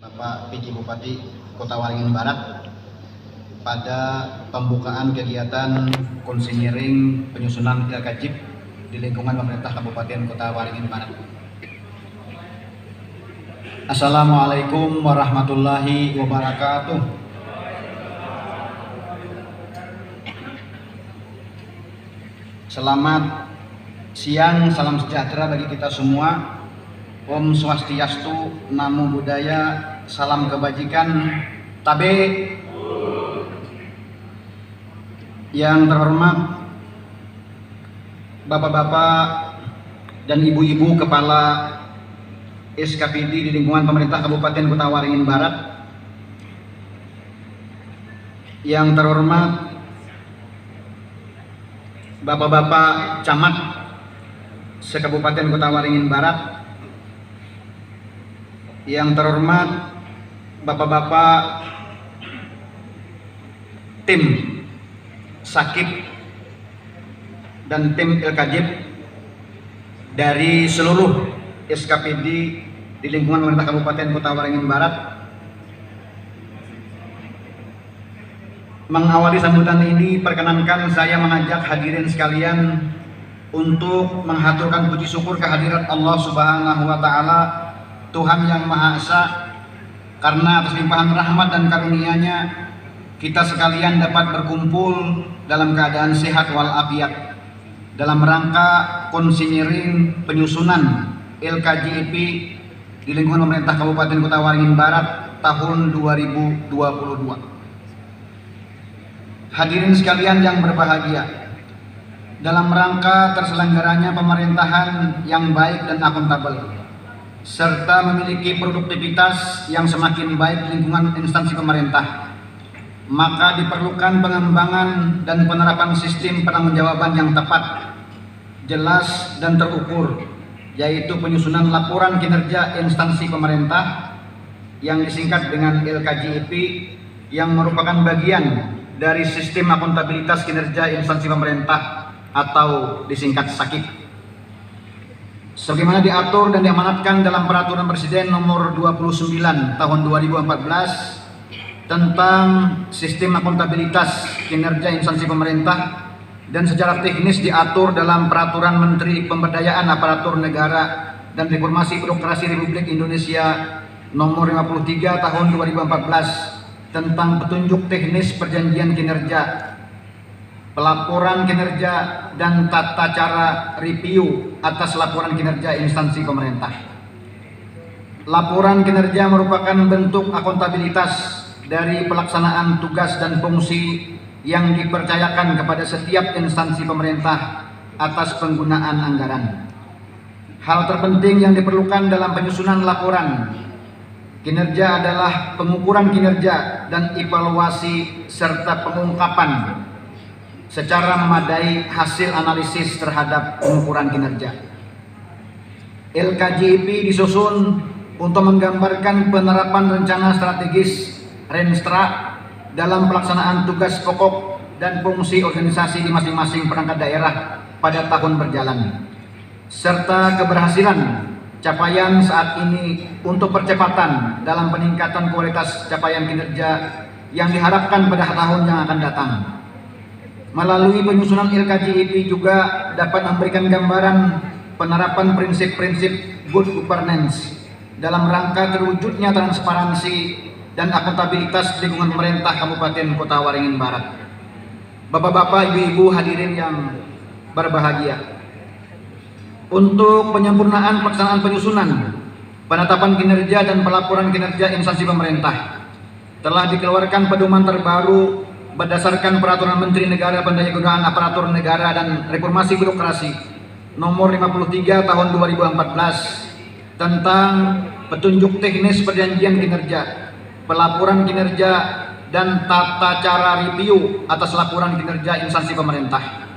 Bapak PJ Bupati Kota Waringin Barat pada pembukaan kegiatan konseling penyusunan LKJIP di lingkungan pemerintah Kabupaten Kota Waringin Barat. Assalamualaikum warahmatullahi wabarakatuh. Selamat siang, salam sejahtera bagi kita semua. Om Swastiastu, Namo Buddhaya, salam kebajikan, tabe. Yang terhormat Bapak-bapak dan Ibu-ibu Kepala SKPD di lingkungan pemerintah Kabupaten Kota Waringin Barat. Yang terhormat Bapak-bapak Camat se-Kabupaten Kota Waringin Barat. Yang terhormat Bapak-bapak tim Sakip dan tim LKJIP dari seluruh SKPD di lingkungan pemerintah Kabupaten Kota Waringin Barat. Mengawali sambutan ini, perkenankan saya mengajak hadirin sekalian untuk menghaturkan puji syukur kehadirat Allah Subhanahu wa Ta'ala, Tuhan yang Maha Esa, karena atas limpahan rahmat dan karunia-Nya kita sekalian dapat berkumpul dalam keadaan sehat walafiat dalam rangka konseling penyusunan LKJIP di lingkungan pemerintah Kabupaten Kota Waringin Barat tahun 2022. Hadirin sekalian yang berbahagia, dalam rangka terselenggaranya pemerintahan yang baik dan akuntabel serta memiliki produktivitas yang semakin baik lingkungan instansi pemerintah, maka diperlukan pengembangan dan penerapan sistem pertanggungjawaban yang tepat, jelas dan terukur, yaitu penyusunan laporan kinerja instansi pemerintah yang disingkat dengan LKJIP, yang merupakan bagian dari sistem akuntabilitas kinerja instansi pemerintah atau disingkat SAKIP, sebagaimana diatur dan diamanatkan dalam Peraturan Presiden Nomor 29 Tahun 2014 tentang sistem akuntabilitas kinerja instansi pemerintah, dan secara teknis diatur dalam Peraturan Menteri Pemberdayaan Aparatur Negara dan Reformasi Birokrasi Republik Indonesia Nomor 53 Tahun 2014 tentang petunjuk teknis perjanjian kinerja, pelaporan kinerja, dan tata cara review atas laporan kinerja instansi pemerintah. Laporan kinerja merupakan bentuk akuntabilitas dari pelaksanaan tugas dan fungsi yang dipercayakan kepada setiap instansi pemerintah atas penggunaan anggaran. Hal terpenting yang diperlukan dalam penyusunan laporan kinerja adalah pengukuran kinerja dan evaluasi serta pengungkapan secara memadai hasil analisis terhadap pengukuran kinerja. LKJIP disusun untuk menggambarkan penerapan rencana strategis Renstra dalam pelaksanaan tugas pokok dan fungsi organisasi di masing-masing perangkat daerah pada tahun berjalan, serta keberhasilan capaian saat ini untuk percepatan dalam peningkatan kualitas capaian kinerja yang diharapkan pada tahun yang akan datang. Melalui penyusunan LKJIP juga dapat memberikan gambaran penerapan prinsip-prinsip good governance dalam rangka terwujudnya transparansi dan akuntabilitas lingkungan pemerintah Kabupaten Kota Waringin Barat. Bapak-bapak, ibu-ibu hadirin yang berbahagia, untuk penyempurnaan pelaksanaan penyusunan, penetapan kinerja dan pelaporan kinerja instansi pemerintah telah dikeluarkan pedoman terbaru berdasarkan Peraturan Menteri Negara Pendayagunaan Aparatur Negara dan Reformasi Birokrasi Nomor 53 Tahun 2014 tentang petunjuk teknis perjanjian kinerja, pelaporan kinerja, dan tata cara review atas laporan kinerja instansi pemerintah.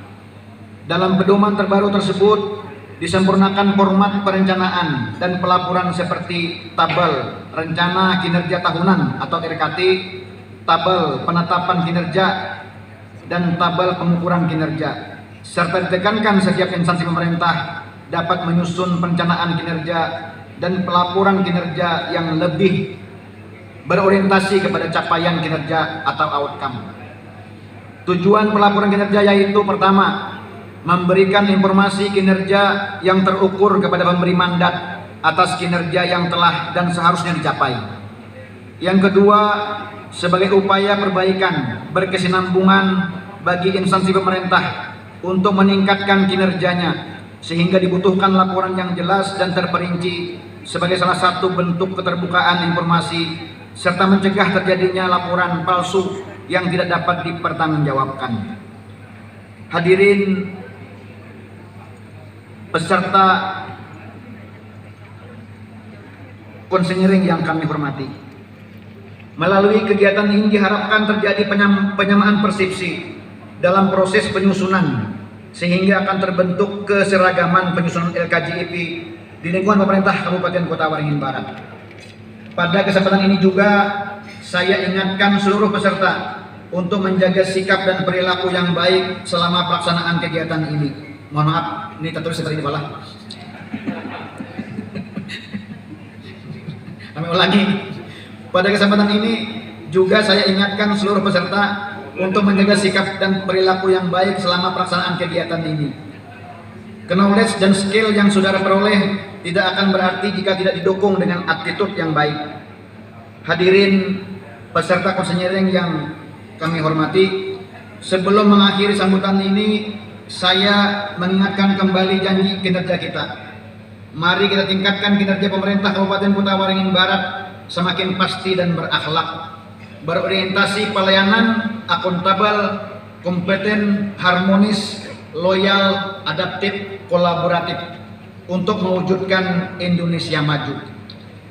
Dalam pedoman terbaru tersebut disempurnakan format perencanaan dan pelaporan seperti tabel rencana kinerja tahunan atau RKT, tabel penetapan kinerja, dan tabel pengukuran kinerja, serta ditekankan setiap instansi pemerintah dapat menyusun perencanaan kinerja dan pelaporan kinerja yang lebih berorientasi kepada capaian kinerja atau outcome. Tujuan pelaporan kinerja yaitu pertama, memberikan informasi kinerja yang terukur kepada pemberi mandat atas kinerja yang telah dan seharusnya dicapai. Yang kedua, sebagai upaya perbaikan berkesinambungan bagi instansi pemerintah untuk meningkatkan kinerjanya, sehingga dibutuhkan laporan yang jelas dan terperinci sebagai salah satu bentuk keterbukaan informasi serta mencegah terjadinya laporan palsu yang tidak dapat dipertanggungjawabkan. Hadirin peserta konseling yang kami hormati, melalui kegiatan ini diharapkan terjadi penyamaan persepsi dalam proses penyusunan, sehingga akan terbentuk keseragaman penyusunan LKJIP di lingkungan pemerintah Kabupaten Kota Waringin Barat. Pada kesempatan ini juga saya ingatkan seluruh peserta untuk menjaga sikap dan perilaku yang baik selama pelaksanaan kegiatan ini. Mohon maaf, ini tertulis seperti ini Pak. Kami ulangi. Pada kesempatan ini juga saya ingatkan seluruh peserta untuk menjaga sikap dan perilaku yang baik selama pelaksanaan kegiatan ini. Knowledge dan skill yang saudara peroleh tidak akan berarti jika tidak didukung dengan attitude yang baik. Hadirin peserta konseling yang kami hormati, sebelum mengakhiri sambutan ini, saya mengingatkan kembali janji kinerja kita. Mari kita tingkatkan kinerja pemerintah Kabupaten Kota Waringin Barat semakin pasti dan berakhlak, berorientasi pelayanan, akuntabel, kompeten, harmonis, loyal, adaptif, kolaboratif untuk mewujudkan Indonesia maju.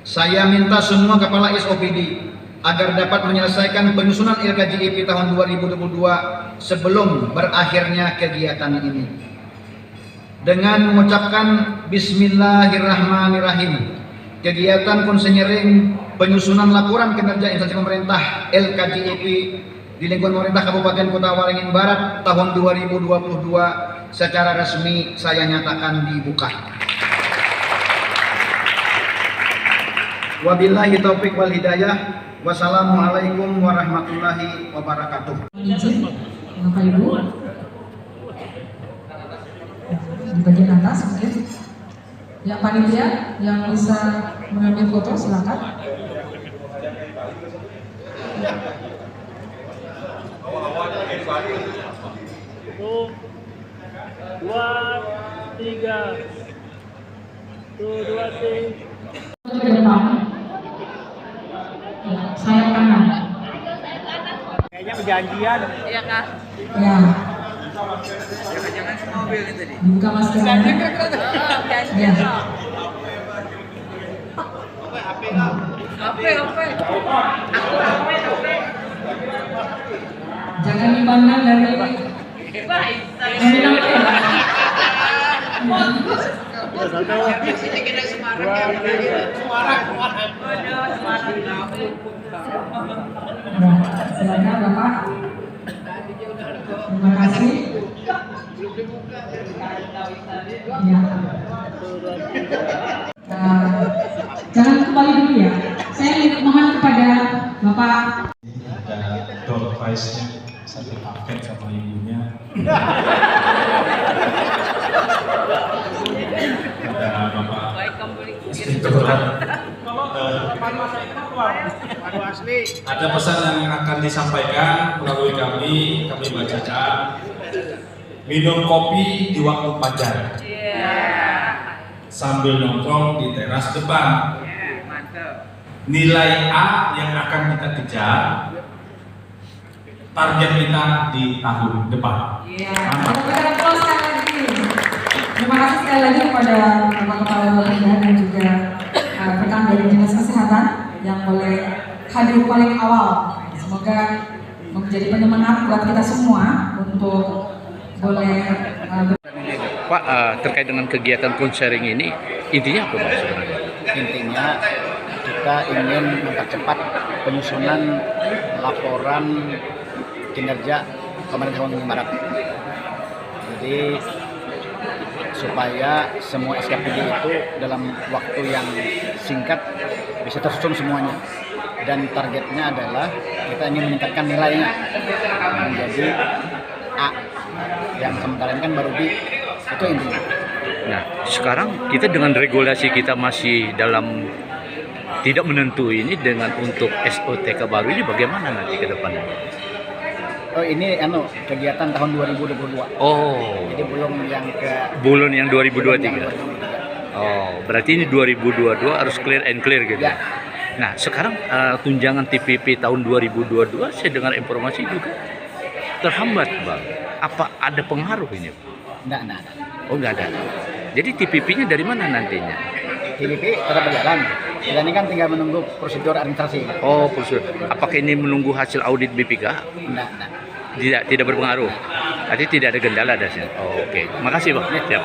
Saya minta semua kepala SOPD agar dapat menyelesaikan penyusunan LKJIP tahun 2022 sebelum berakhirnya kegiatan ini. Dengan mengucapkan Bismillahirrahmanirrahim, kegiatan konseling penyusunan laporan kinerja instansi pemerintah LKJIP di lingkungan pemerintah Kabupaten Kota Waringin Barat tahun 2022 secara resmi saya nyatakan dibuka. Wabillahi taufik wal hidayah. Wassalamualaikum warahmatullahi wabarakatuh. Izin, Bapak Ibu, di bagian atas mungkin, yang panitia yang bisa mengambil foto silakan. Dua, tiga, dua, tiga. Ke depan, sayap kanan. Kayaknya perjanjian. Iya kak. Ya, Jangan-jangan mobil itu tadi. buka maskernya. Ya. Oke. Jangan dipandang dari Baik. nominal ya. Sini kena Semarang ya. Semarang. Waduh, Semarang. Nah, silakan Bapak. Terima kasih. Ya. Jangan kembali dulu ya. Saya mohon kepada Bapak. Ada door prize-nya satu paket sama ibunya. Ada Bapak Inspektorat. Ada pesan yang akan disampaikan melalui kami bacakan. Minum kopi di waktu fajar. Sambil nongkrong di teras depan. Nilai A yang akan kita kejar, target kita di tahun depan. Terima kasih sekali lagi kepada Bapak Kepala Bapeda dan juga rekan dari Dinas Kesehatan yang boleh hadir paling awal. Semoga menjadi penyemangat buat kita semua untuk boleh Pak, terkait dengan kegiatan konseling ini, intinya apa Pak sebenarnya? Intinya kita ingin mempercepat penyusunan laporan kinerja pemerintah Waringin Barat. Jadi supaya semua SKPD itu dalam waktu yang singkat bisa tersusun semuanya. dan targetnya adalah kita ingin meningkatkan nilainya menjadi A, yang sementara ini kan baru B. Itu intinya. Nah, sekarang kita dengan regulasi kita masih dalam tidak menentu ini, dengan untuk SOTK baru ini bagaimana nanti ke depannya? Oh, ini kegiatan tahun 2022. Oh, Jadi belum yang ke bulan yang belum yang 2023. 2023. Oh, berarti ini 2022 harus clear and clear gitu. Ya. Nah, sekarang tunjangan TPP tahun 2022 saya dengar informasi juga terhambat, Bang. Apa ada pengaruh ini? Enggak. Oh, nggak ada. Jadi TPP-nya dari mana nantinya? TPP tetap berjalan. Kita ini kan tinggal menunggu prosedur administrasi. Oh, prosedur. Apakah ini menunggu hasil audit BPK? Enggak. Tidak berpengaruh. Berarti tidak ada kendala dasarnya. Oh, oke. Makasih, Bang. Siap.